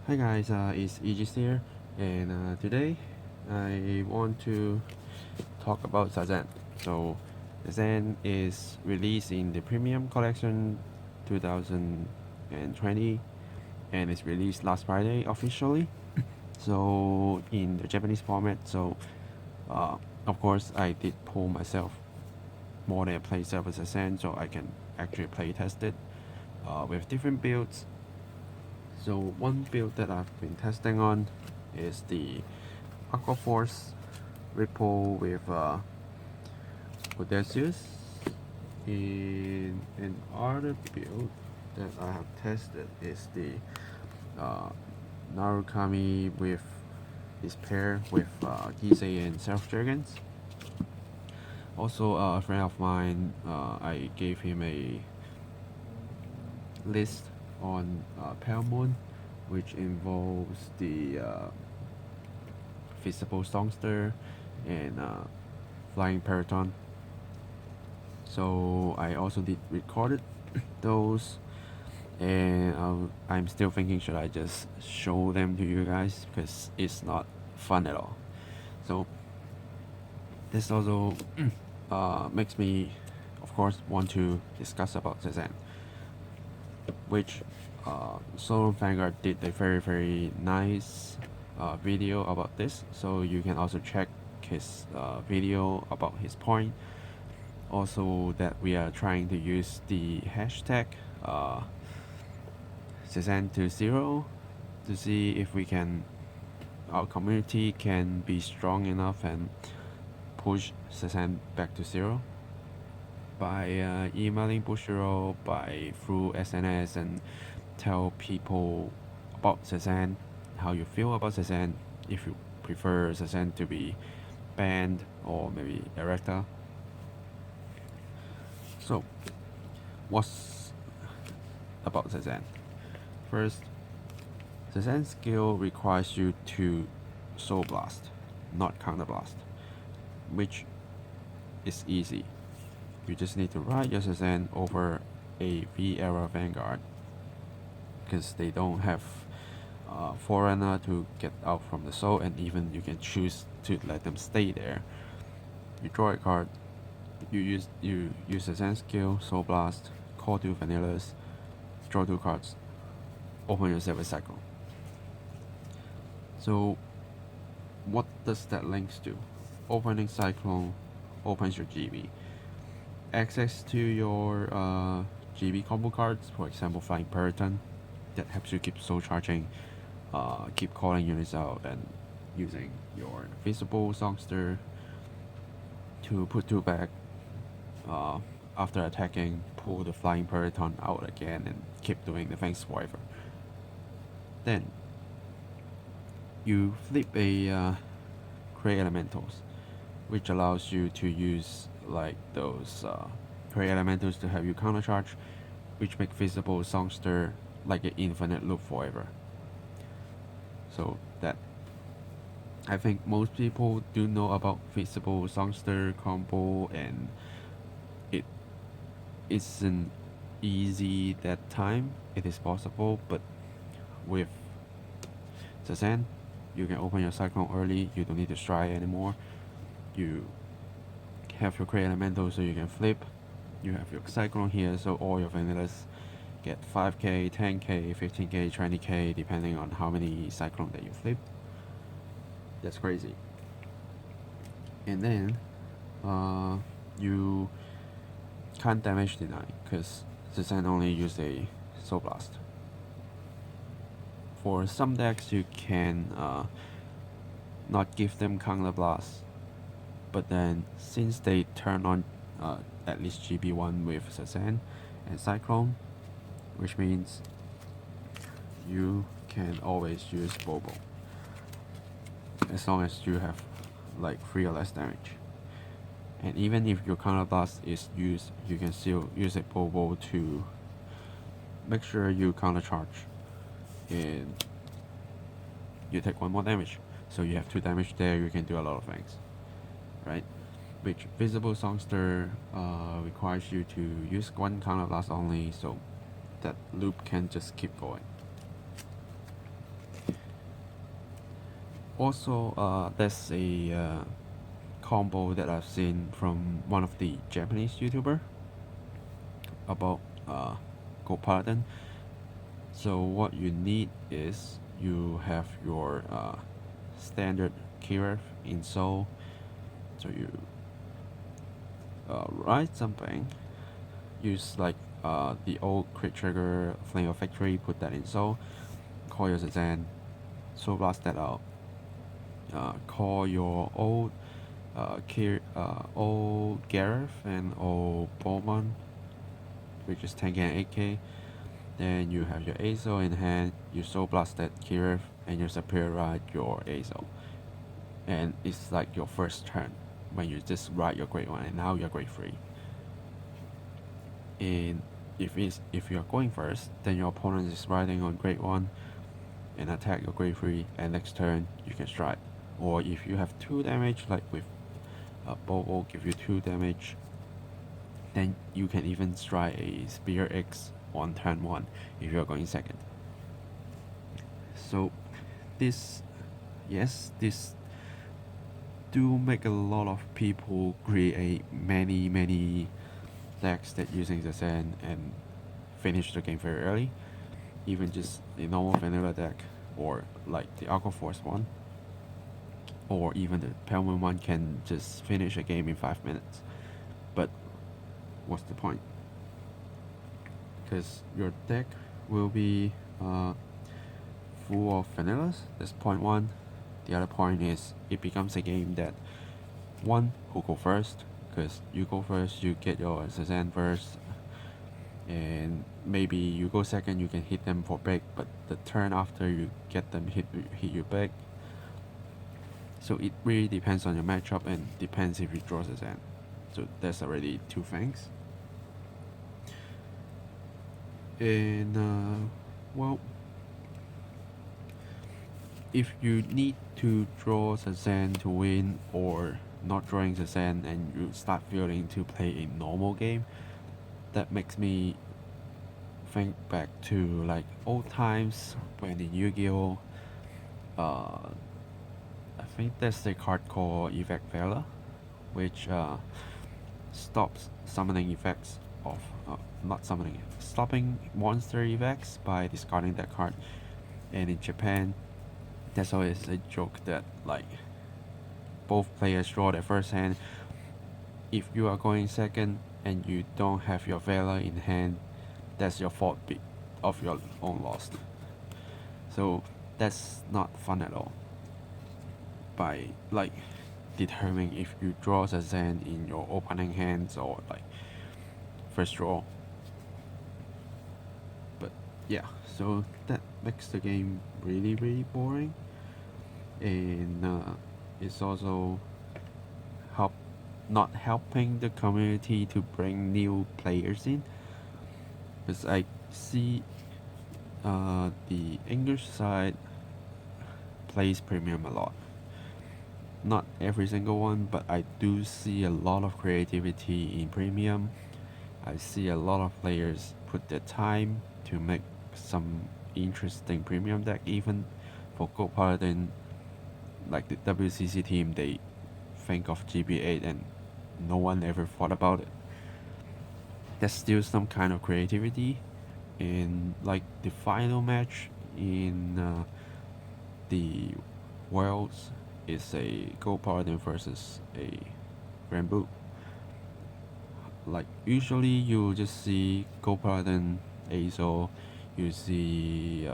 Hi guys, it's Aegis here, and today I want to talk about Zazan. So, Zazan is released in the Premium Collection 2020, and it's released last Friday officially. So, in the Japanese format. So, uh, of course, I did pull myself more than a play server Zazan, so I can actually play test it with different builds. So one build that I've been testing on is the Aqua Force Ripple with Odysseus. In another build that I have tested is the Narukami with his pair with Gisei and Self Dragons. Also, a friend of mine, I gave him a list on Pale Moon, which involves the Visible Songster and Flying Periton. So I also did recorded those, and I'm still thinking, should I just show them to you guys, because it's not fun at all. So this also makes me, of course, want to discuss about Zazan, which Solo Vanguard did a very nice video about this, so you can also check his video about his point. Also, that we are trying to use the hashtag Zazan20 to see if we can, our community can be strong enough and push Zazan back to 0 by emailing Bushiro by through SNS and tell people about Zazan, how you feel about Zazan, if you prefer Zazan to be banned or maybe erecta. So, what's about Zazan? First, Zazan skill requires you to Soul Blast, not Counter Blast, which is easy. You just need to ride your Zazan over a V-era Vanguard, because they don't have Forerunner to get out from the soul, and even you can choose to let them stay there. You draw a card, you use Zazan skill, Soul Blast, call 2 Vanillas, draw 2 cards, open yourself a cycle. So what does that links to? Opening Cyclone opens your GB. Access to your GB combo cards, for example Flying Periton, that helps you keep soul charging, keep calling units out, and using your Visible Songster to put 2 back. After attacking, pull the Flying Periton out again and keep doing the things forever. Then you flip a Create Elementals, which allows you to use like those Create Elementals to have you counter charge, which make Visible Songster like an infinite loop forever. So that, I think most people do know about Visible Songster combo, and it isn't easy that time. It is possible, but with Zazan, you can open your Cyclone early, you don't need to strike anymore. You have your Create Elemental so you can flip. You have your Cyclone here, so all your Vanillas get 5k, 10k, 15k, 20k, depending on how many Cyclone that you flip. That's crazy. And then you can't damage deny, because Zazan only use a Soul Blast. For some decks you can not give them Counter Blast, but then since they turn on at least GB1 with Zazan and Cyclone, which means you can always use Bobo as long as you have like 3 or less damage. And even if your Counter Blast is used, you can still use a Bobo to make sure you counter charge and you take 1 more damage. So you have 2 damage there, you can do a lot of things, right? Which Visible Songster requires you to use 1 Counter Blast only, so that loop can just keep going. Also, there's a combo that I've seen from one of the Japanese YouTuber about Go Paladin. So what you need is you have your standard keyword in Soul. So you write something, use like the old crit trigger Flame of Victory, put that in Soul, call your Zazan, Soul Blast that out, call your old old Gareth and old Bowman, which is 10k and 8k. Then you have your Azo in hand, you Soul Blast that Kirith, and you Superior Ride your Azo. And it's like your first turn when you just ride your Grade 1, and now you're Grade 3. And if you're going first, then your opponent is riding on Grade 1 and attack your Grade 3, and next turn you can strike. Or if you have 2 damage, like with Bobo give you 2 damage, then you can even strike a Spear X on turn 1 if you're going second. So this do make a lot of people create many decks that using the Zen and finish the game very early, even just a normal vanilla deck or like the Aqua Force one, or even the Pelman one can just finish a game in 5 minutes. But what's the point? Because your deck will be full of vanillas. That's point one. The other point is it becomes a game that one who go first, because you go first, you get your Zazan first, and maybe you go second, you can hit them for big, but the turn after you get them hit you big. So it really depends on your matchup and depends if you draw Zazan. So that's already 2 things. And well, if you need to draw Zazan to win, or not drawing Zazan and you start feeling to play a normal game, that makes me think back to like old times when in Yu-Gi-Oh! I think there's the card called Effect Vela, which stops summoning effects of stopping monster effects by discarding that card. And in Japan, there's always a joke that like both players draw their first hand. If you are going second and you don't have your Vela in hand, that's your fault of your own loss. So that's not fun at all. By like determining if you draw Zazan in your opening hands or like first draw. But yeah, so that makes the game really boring, and it's also not helping the community to bring new players in, because I see the English side plays premium a lot. Not every single one, but I do see a lot of creativity in premium. I see a lot of players put their time to make some interesting premium deck. Even for Go Paladin, like the WCC team, they think of GB8 and no one ever thought about it. There's still some kind of creativity. And like the final match in the Worlds is a Go Paladin versus a Grand Blue. Like usually you just see Go Paladin, Azo, you see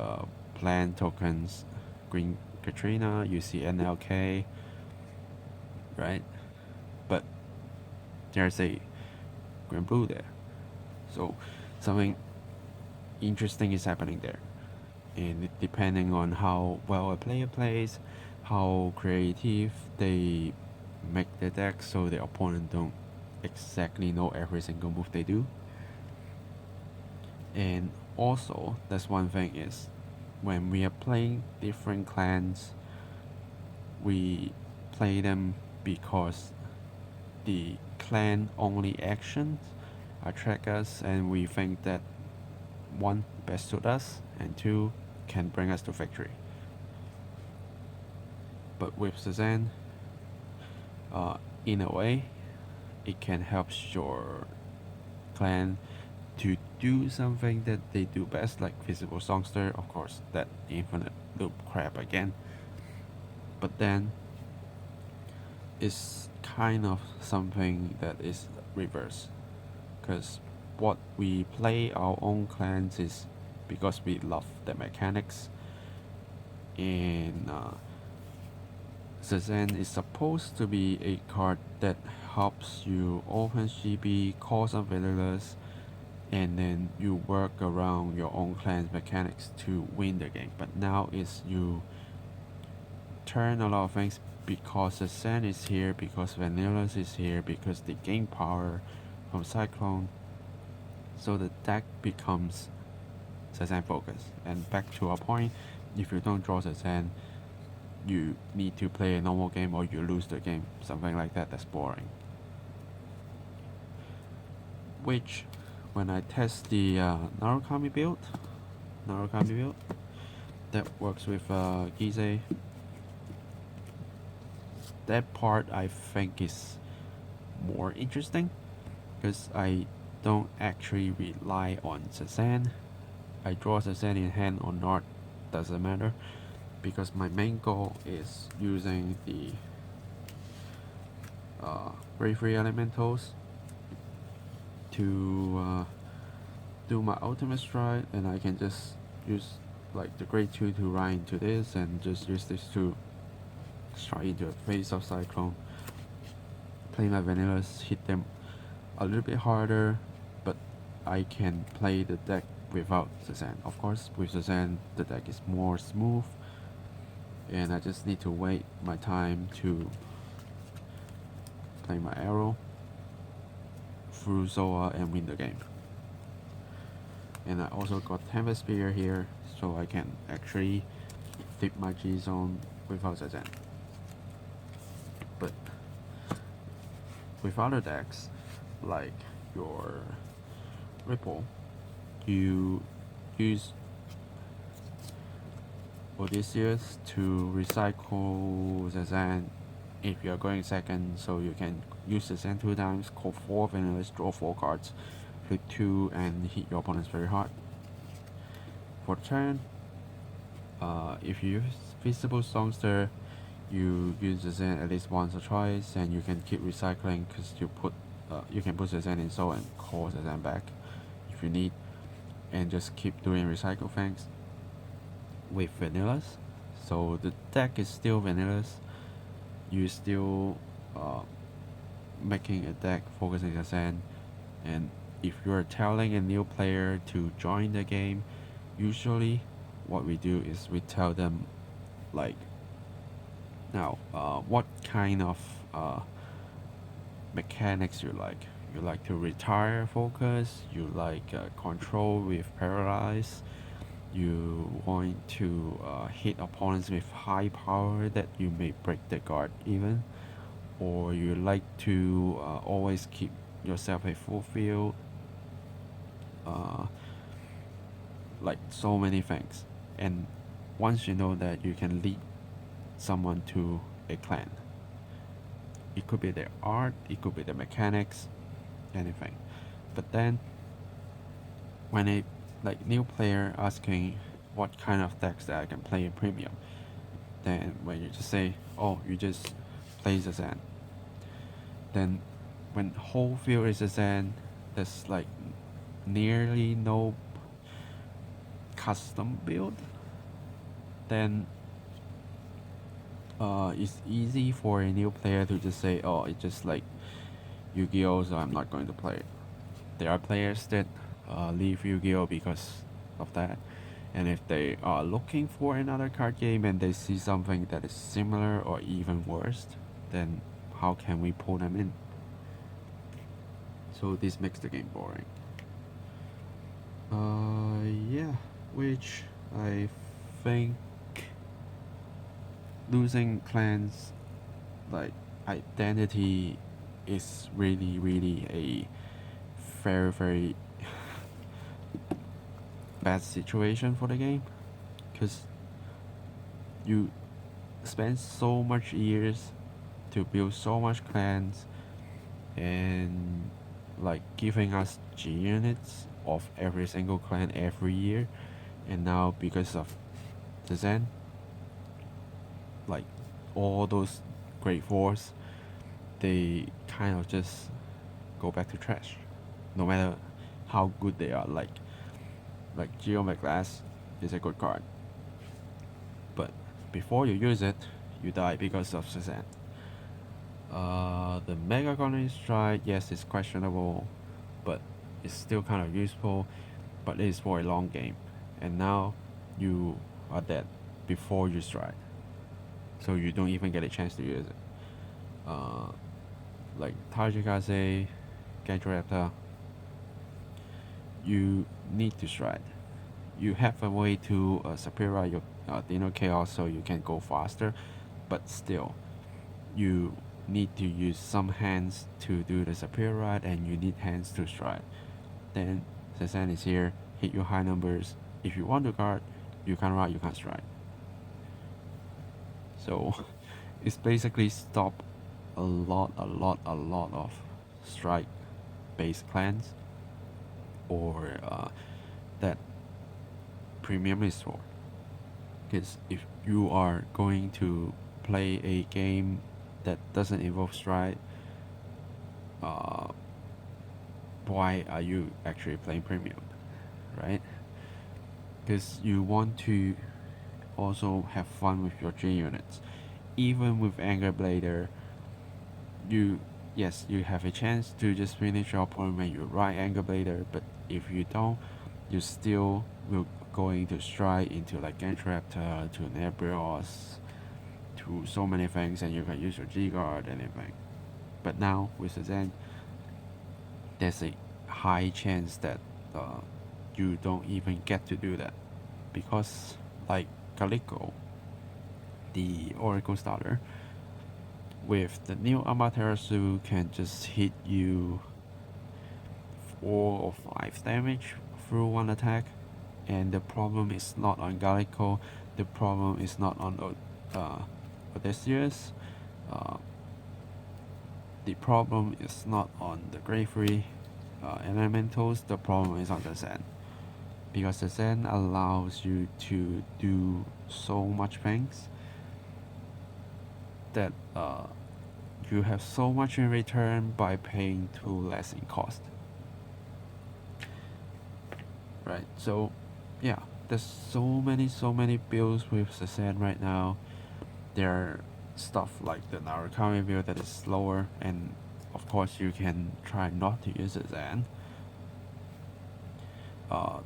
Plant Tokens, Green Katrina, you see NLK, right? But there's a Grand Blue there. So something interesting is happening there. And depending on how well a player plays, how creative they make their deck so the opponent don't exactly know every single move they do. And also, that's one thing is, when we are playing different clans, we play them because the clan only actions attract us, and we think that one, best suit us, and two, can bring us to victory. But with Zazan, in a way, it can help your clan to do something that they do best, like visible songster, of course, that infinite loop crap again. But then it's kind of something that is reverse, because what we play our own clans is because we love the mechanics, and Zazan is supposed to be a card that helps you open GB, call some vanillas, and then you work around your own clan's mechanics to win the game. But now it's you turn a lot of things because Zazan is here, because vanillas is here, because they gain power from Cyclone. So the deck becomes Zazan focus. And back to our point, if you don't draw Zazan, you need to play a normal game or you lose the game. Something like that, that's boring. Which, when I test the Narukami build that works with Gizeh, that part I think is more interesting, because I don't actually rely on Zazan. I draw Zazan in hand or not, doesn't matter, because my main goal is using the Grade 3 elementals to do my ultimate stride, and I can just use like the Grade 2 to run into this and just use this to strike into the face of Cyclone, play my vanillas, hit them a little bit harder, but I can play the deck without Zazan. Of course, with Zazan the deck is more smooth, and I just need to wait my time to play my arrow through Zoa and win the game. And I also got Tempest Spear here, so I can actually flip my G-Zone without Zazan. But with other decks, like your Ripple, you use Odysseus to recycle Zazan if you're going second, so you can use Zazan 2 times, call 4 vanillas, draw 4 cards, flip 2 and hit your opponents very hard. For turn, if you use Visible Songster, you use Zazan at least once or twice, and you can keep recycling because you can put Zazan in Soul and call Zazan back if you need, and just keep doing recycle things with vanillas. So the deck is still vanillas. You still making a deck focusing Zazan, and if you're telling a new player to join the game, usually what we do is we tell them like, now what kind of mechanics you like. You like to retire focus, you like control with paralyze, you want to hit opponents with high power that you may break the guard even, or you like to always keep yourself a full field, like so many things. And once you know that, you can lead someone to a clan. It could be their art, it could be the mechanics, anything. But then when a new player asking what kind of decks that I can play in premium, then when you just say, oh, you just play Zazan, then when whole field is Zazan, there's like nearly no custom build, then it's easy for a new player to just say, oh, it's just like Yu-Gi-Oh, so I'm not going to play it. There are players that leave Yu-Gi-Oh because of that, and if they are looking for another card game and they see something that is similar or even worse, then how can we pull them in? So this makes the game boring. Yeah, which I think losing clans like identity is really a very bad situation for the game, because you spent so much years to build so much clans and like giving us G units of every single clan every year, and now because of Zazan, like all those great fours, they kind of just go back to trash, no matter how good they are. Like Geo McGlass is a good card, but before you use it, you die because of Zazan. The Mega Colony Strike, yes, it's questionable, but it's still kind of useful, but it is for a long game, and now you are dead before you strike, so you don't even get a chance to use it. Like Tajikaze, Gantraptor, you need to strike. You have a way to superior your Dino Chaos so you can go faster, but still, you need to use some hands to do the superior ride, and you need hands to strike. Then Zazan is here, hit your high numbers. If you want to guard, you can't ride, you can't strike. So it's basically stop a lot of strike based clans, or that premium is for. Because if you are going to play a game that doesn't involve strike, why are you actually playing premium, right? Because you want to also have fun with your G units. Even with Anger Blader, you have a chance to just finish your opponent when you ride Anger Blader, but if you don't, you still will going to strike into like Gantraptor, to Nebrios, to so many things, and you can use your G-Guard and everything. But now with Zazan, there's a high chance that you don't even get to do that, because like Calico, the Oracle starter, with the new Amaterasu can just hit you 4 or 5 damage through one attack, and the problem is not on Calico, the problem is not on Odysseus, the problem is not on the Grave 3 elementals, the problem is on the Zen. Because the Zen allows you to do so much things that you have so much in return by paying too less in cost. Right, so yeah, there's so many builds with Zazan right now. There are stuff like the Narukami build that is slower, and of course you can try not to use Zazan.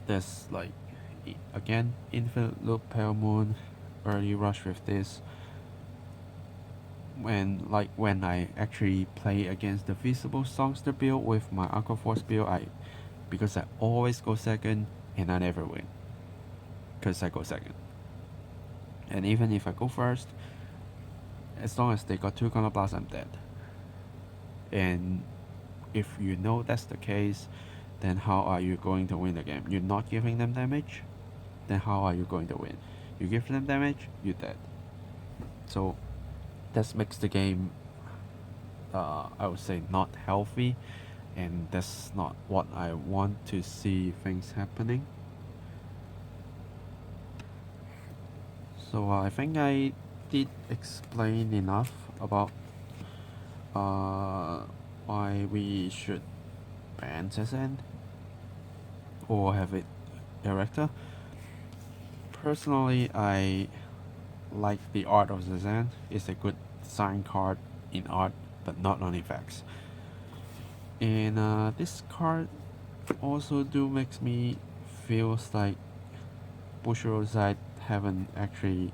There's like, again, Infinite Loop, Pale Moon, early rush with this. When I actually play against the Visible Songster build with my Aqua Force build, because I always go second and I never win, because I go second. And even if I go first, as long as they got 2 Counter Blasts, I'm dead. And if you know that's the case, then how are you going to win the game? You're not giving them damage, then how are you going to win? You give them damage, you're dead. So that makes the game, I would say, not healthy, and that's not what I want to see things happening. So I think I did explain enough about why we should ban Zazan or have it director. Personally, I like the art of Zazan. It's a good design card in art, but not on effects. And this card also makes me feels like Bushiroad side haven't actually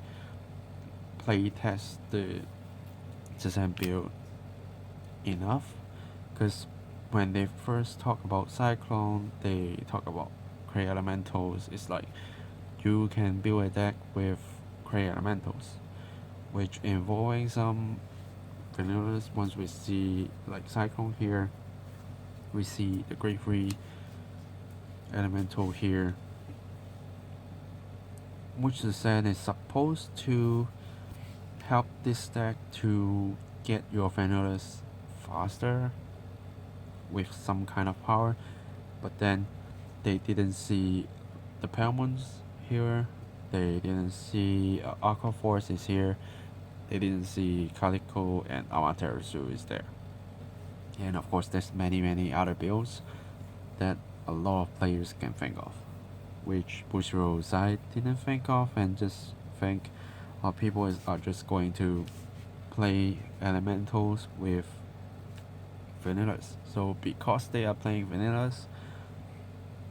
play test the Zazan build enough, because when they first talk about Cyclone, they talk about Clay Elementals. It's like you can build a deck with Clay Elementals, which involving some vanillas. Once we see like Cyclone here, we see the Grade 3 Elemental here, which the set is supposed to help this deck to get your vanillas faster with some kind of power, but then they didn't see the Pelmons here, they didn't see Aqua Force is here, they didn't see Calico and Amaterasu is there. And of course there's many other builds that a lot of players can think of, which Bushiro side didn't think of, and just think people are just going to play elementals with vanillas. So because they are playing vanillas,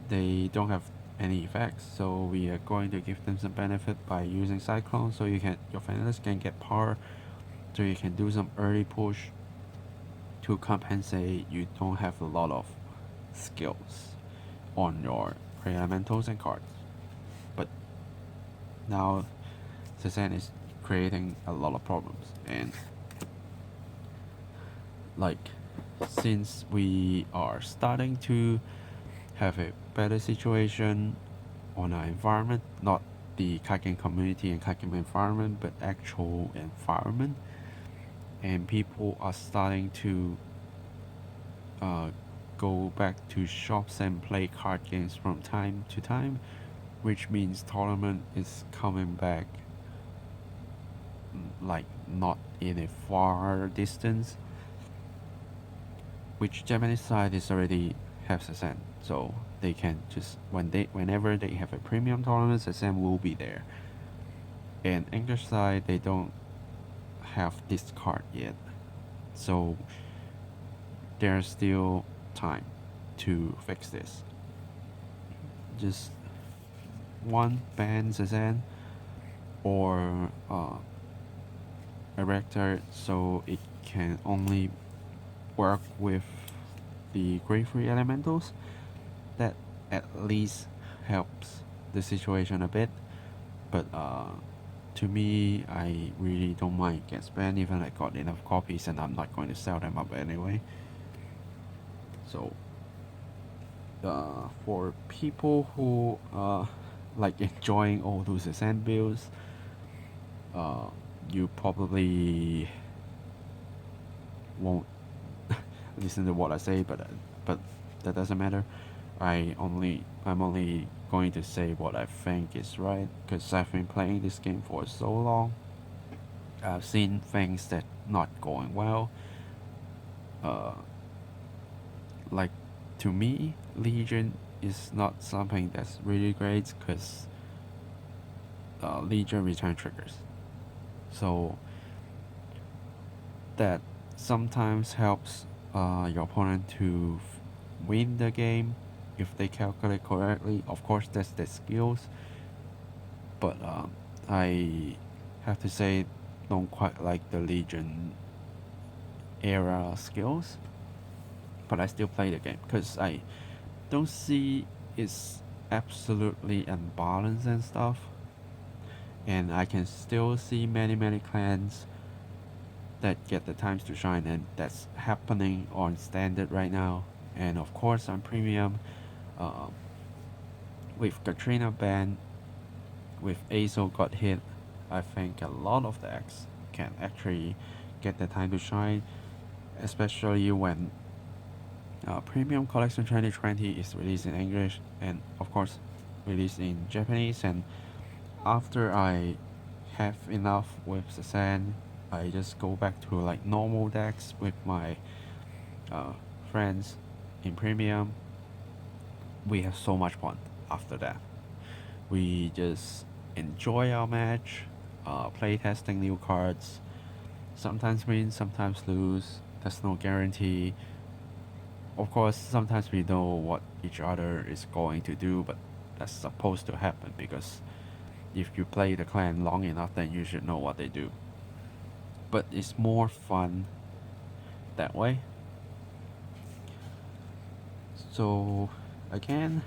they don't have any effects, so we are going to give them some benefit by using Cyclone, so your vanillas can get power, so you can do some early push to compensate you don't have a lot of skills on your elementals and cards. But now Zazan is creating a lot of problems, and like since we are starting to have a better situation on our environment, not the card game community and card game environment, but actual environment, and people are starting to go back to shops and play card games from time to time, which means tournament is coming back, like not in a far distance, which Japanese side is already have Zazan, so they can just whenever they have a premium tournament, Zazan will be there. And English side, they don't have this card yet, so there's still time to fix this. Just one ban Zazan or Erector, so it can only work with the grade 3 elementals. That at least helps the situation a bit, but to me, I really don't mind gets banned, even I got enough copies and I'm not going to sell them up anyway. So for people who like enjoying all those Zazan builds, you probably won't listen to what I say, but that doesn't matter. I'm only going to say what I think is right, because I've been playing this game for so long. I've seen things that not going well. Like to me, Legion is not something that's really great, because Legion return triggers, so that sometimes helps your opponent to win the game if they calculate correctly. Of course, that's the skills, but I have to say, don't quite like the Legion era skills, but I still play the game because I don't see it's absolutely unbalanced and stuff, and I can still see many clans that get the times to shine, and that's happening on standard right now. And of course on premium, with Katrina ban, with Azo got hit, I think a lot of decks can actually get the time to shine, especially when Premium Collection 2020 is released in English and of course released in Japanese. And after I have enough with Zazan, I just go back to like normal decks with my friends in Premium. We have so much fun after that. We just enjoy our match, play testing new cards, sometimes win, sometimes lose, there's no guarantee. Of course, sometimes we know what each other is going to do, but that's supposed to happen, because if you play the clan long enough, then you should know what they do. But it's more fun that way. So again,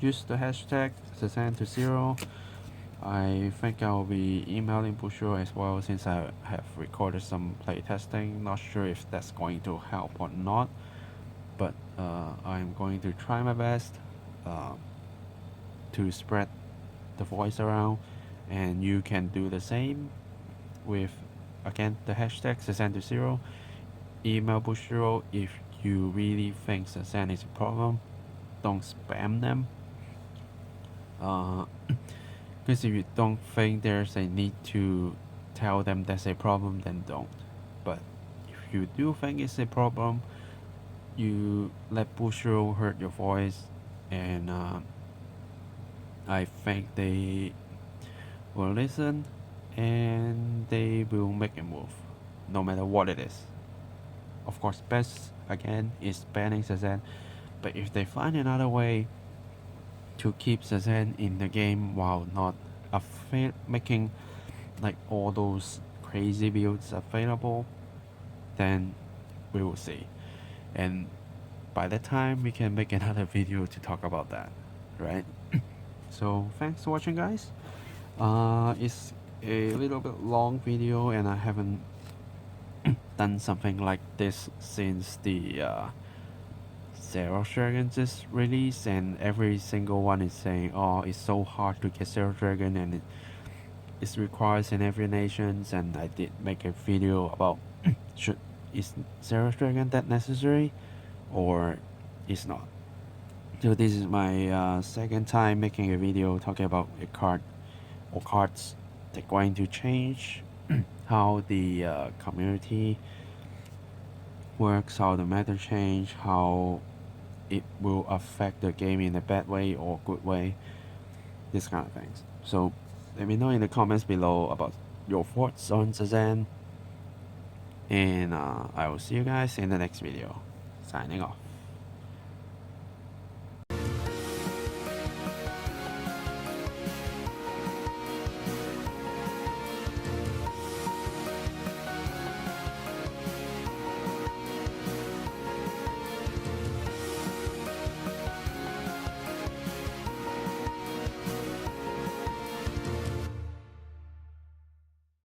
use the hashtag Zazan20. I think I'll be emailing Bushiro as well, since I have recorded some playtesting. Not sure if that's going to help or not, but I'm going to try my best to spread the voice around, and you can do the same. with, again, the hashtag Zazan20. Email Bushiro if you really think Zazan is a problem. Don't spam them. Because if you don't think there's a need to tell them that's a problem, then don't. But if you do think it's a problem, you let Bushiro hear your voice, and I think they will listen and they will make a move, no matter what it is. Of course, best again is banning Zazan, but if they find another way to keep Zazan in the game while not making like all those crazy builds available, then we will see. And by that time, we can make another video to talk about that, right? So thanks for watching, guys. It's a little bit long video, and I haven't done something like this since the Zero Dragons release, and every single one is saying, oh, it's so hard to get Zero Dragon, and it requires in every nation. And I did make a video about is Zero Dragon that necessary or is not. So this is my second time making a video talking about a card or cards that are going to change how the community works, how the meta change, how it will affect the game in a bad way or good way, this kind of things. So let me know in the comments below about your thoughts on Zazan, and I will see you guys in the next video. Signing off.